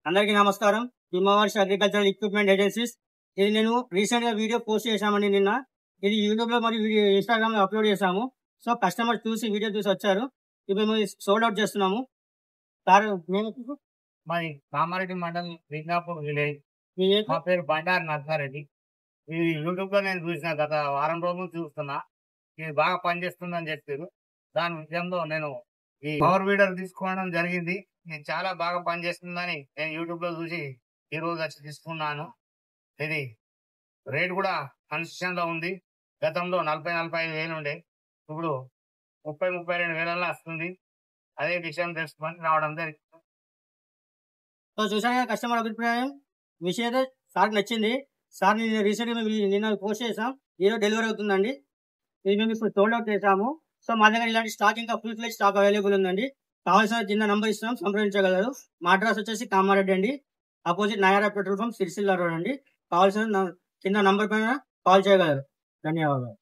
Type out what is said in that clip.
అందరికీ నమస్కారం. Himavarsha agricultural equipment agencies. ఇది నేను రీసెంట్‌గా వీడియో పోస్ట్ చేశామండి నిన్న. ఇది యూట్యూబ్‌లో మరియు ఇన్‌స్టాగ్రామ్‌లో అప్‌లోడ్ చేశాము. సో, కస్టమర్స్ చూసి వీడియో చూసి వచ్చారు. ఇప్పుడు మేము సోల్డ్ అవుట్ చేస్తున్నాము. సార్ మేము మాది కామారెడ్డి మండలం లింగాపూర్ విలేజ్. మీ ఏజ్ మా పేరు బండారు నర్సారెడ్డి. ఇది యూట్యూబ్‌లో నేను చూసిన గత వారం రోజుల నుంచి చూస్తున్నా. ఇది బాగా పనిచేస్తుందని చెప్పారు. దాని విషయంలో నేను ఈ పవర్ వీడర్ తీసుకోవడం జరిగింది. ఇది చాలా బాగా పనిచేస్తుందని నేను యూట్యూబ్‌లో చూసి ఈ రోజు వచ్చి తీసుకున్నాను. ఇది రేట్ కూడా కన్సిస్టెంట్‌లో ఉంది. గతంలో 40,45 వేలు ఉండే. ఇప్పుడు 30,32 వేలల్లో వస్తుంది. అదే విషయం తెలుసుకొని రావడం జరిగింది. సో, చూసారుగా కస్టమర్ అభిప్రాయం. విషయం అయితే సార్‌కి నచ్చింది. సార్ నిన్న రీసెంట్‌గా మేము నిన్న పోస్ట్ చేసాం. ఈరోజు డెలివరీ అవుతుందండి. ఇది మేము ఇప్పుడు సోల్డ్ అవుట్ చేసాము. సో, మా దగ్గర ఇలాంటి స్టాక్ ఇంకా ఫుల్ ఫ్లెడ్జ్ స్టాక్ అవైలబుల్ ఉందండి. కావాల్సిన చిన్న నంబర్ ఇస్తున్నాం, సంప్రదించగలరు. మా అడ్రస్ వచ్చేసి కామారెడ్డి అండి. Opposite Nayara petrol pump, Sircilla road అండి. కావాల్సిన కింద నంబర్ పైన కాల్ చేయగలరు. ధన్యవాదాలు.